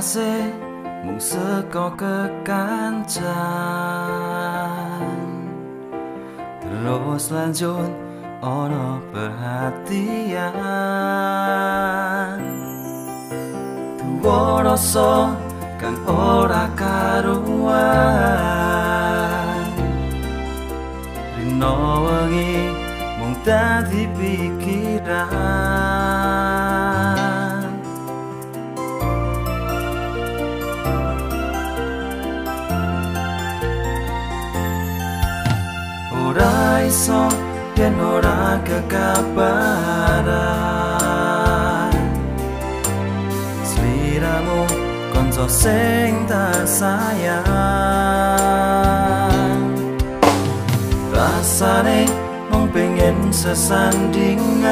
kekasih mung seko kekancan, terus lanjut ono perhatian. Tuwa rasa kang ora karuan, rino wengi mung dadi pikiran. Ora iso yen ora kekabaran, sliramu konco sing tak sayang. Rasane mung pengen sesandingan,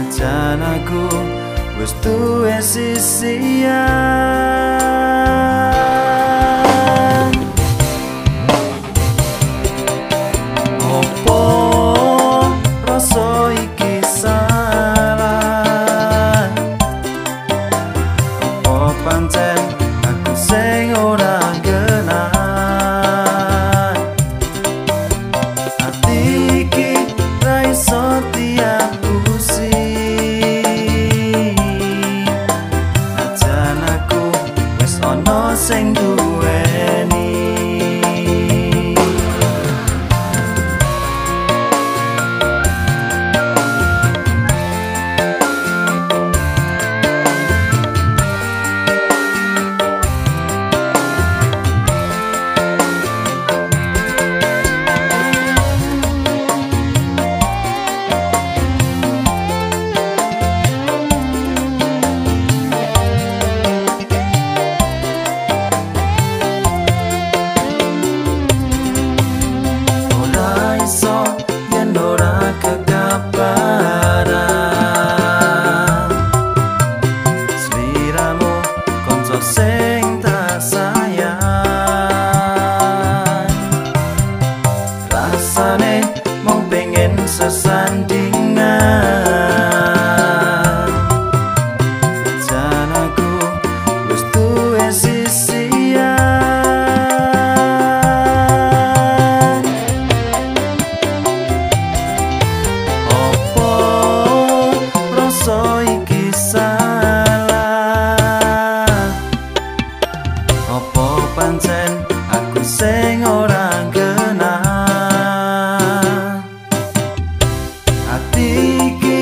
ajan aku wis duwe sisian. Opo rasa iki salah, opo pancen aku sing ora genah. Ati iki ra iso diapusi, ajan aku wis ono sing duweni. Sing tak sayang, rasane mung pengen sesandingan, jan aku wis duwe sisian. Opo rasa iki pancen aku sing ora genah. Ati iki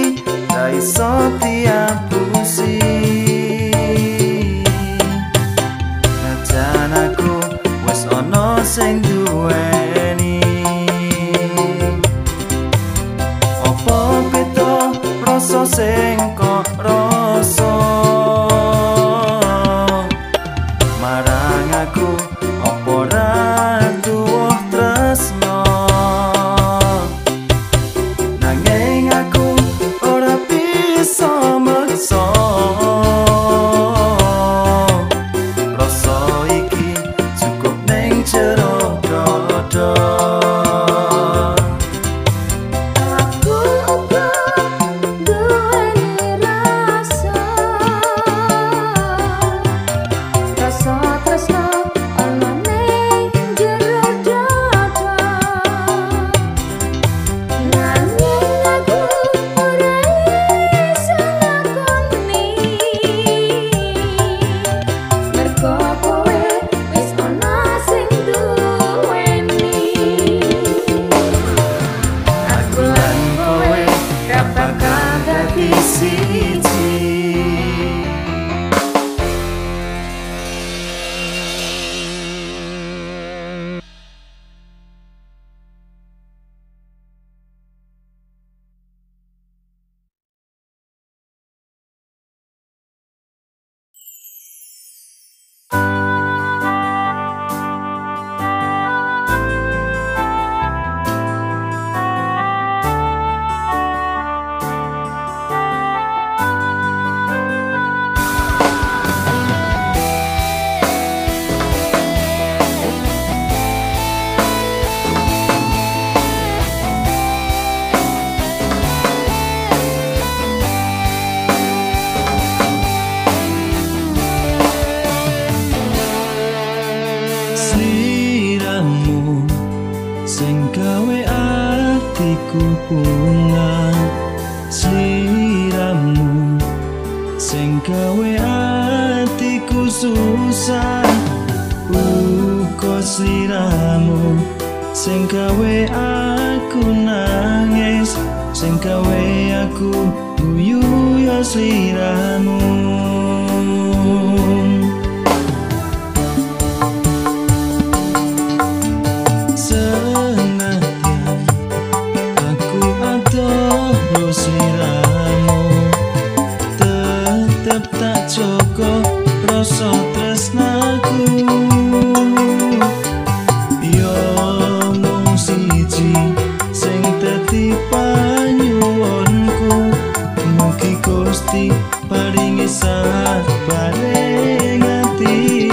atiku bunga sliramu sing gawe atiku susah uga sliramu sing gawe aku nangis sing gawe aku guyu ya sliramu tetep tak jaga rasa tresnaku yo mung siji sing dadi panyuwunku mugi Gusti paringi sabare ngati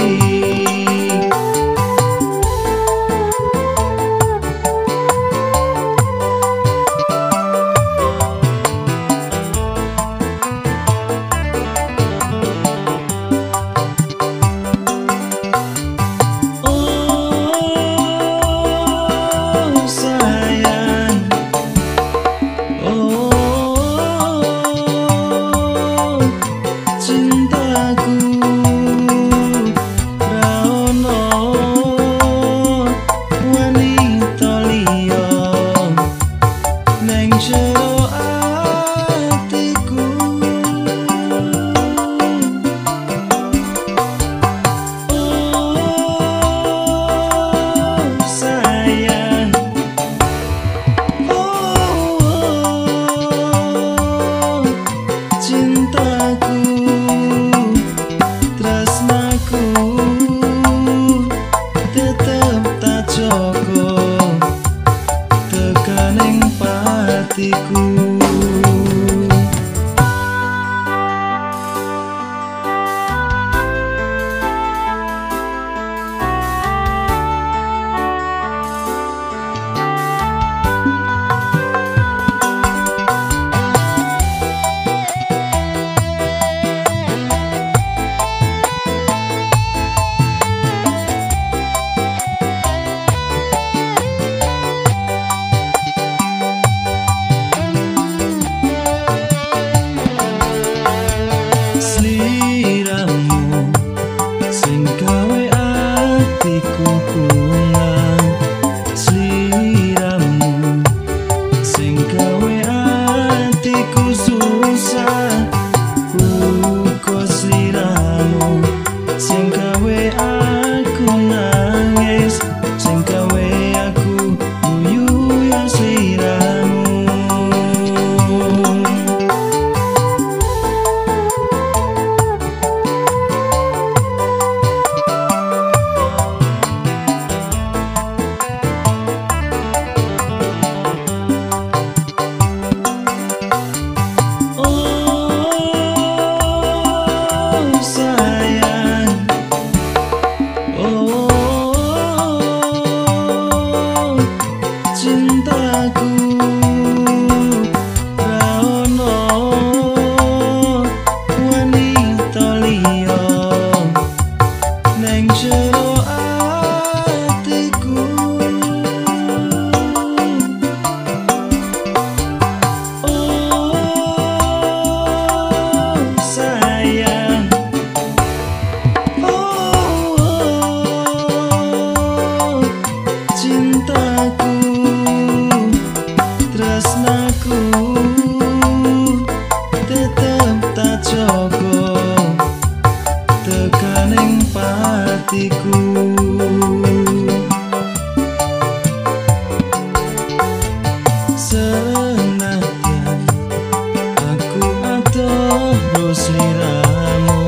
sliramu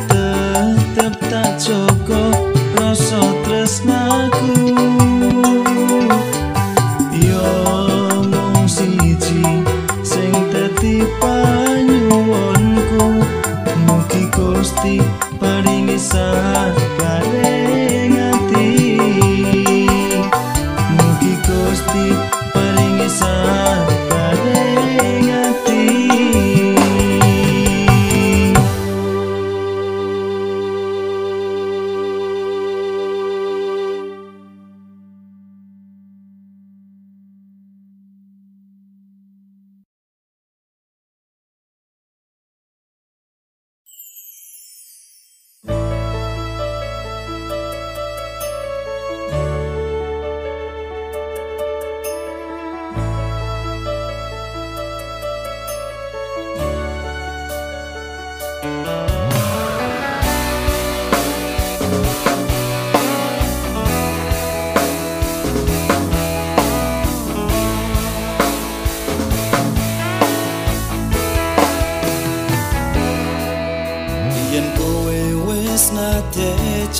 tetep tak jaga rasa tresnaku.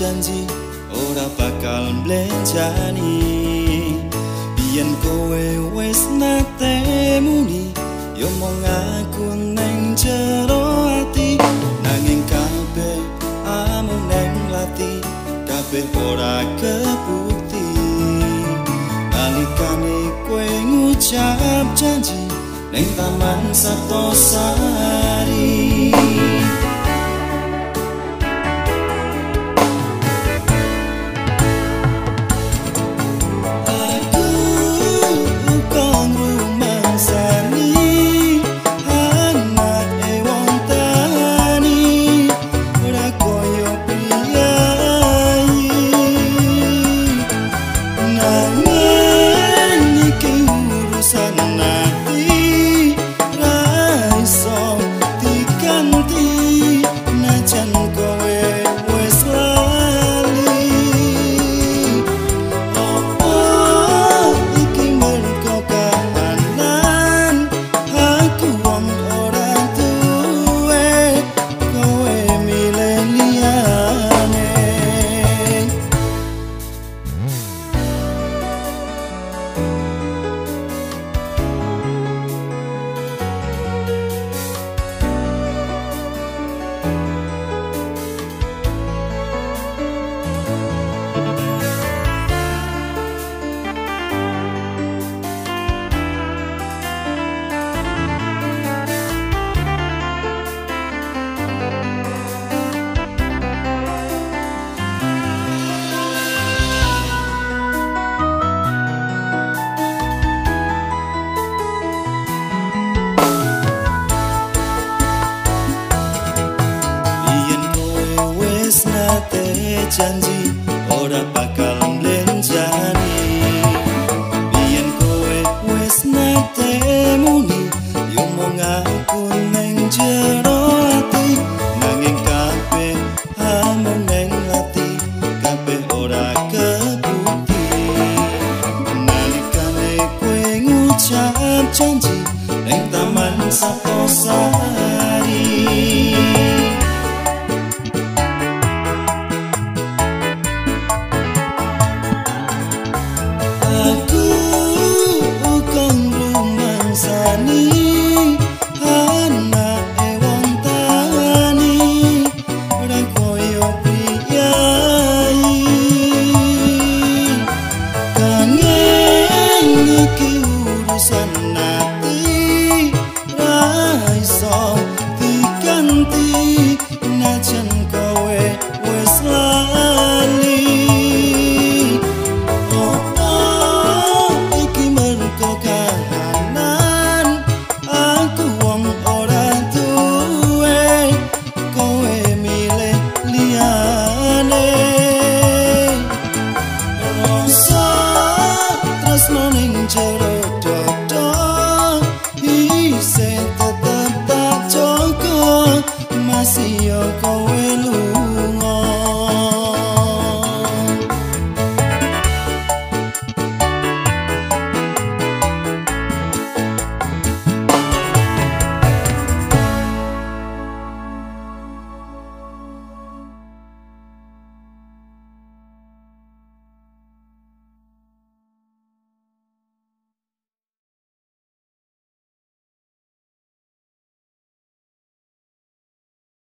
janji ora bakal mblenjani. Biyen kowe wis nate muni yo mong aku neng jero ati, nanging kabeh amung neng lati, kabeh ora kebukti. Nalikane kowe ngucap janji neng Taman Sartosari, janji ora bakal mblenjani. Biyen kowe wis nate muni yo mong aku neng jero ati, nanging kabeh amung neng lati, kabeh ora kebukti. Nalikane kowe ngucap janji neng Taman Sartosari, urusan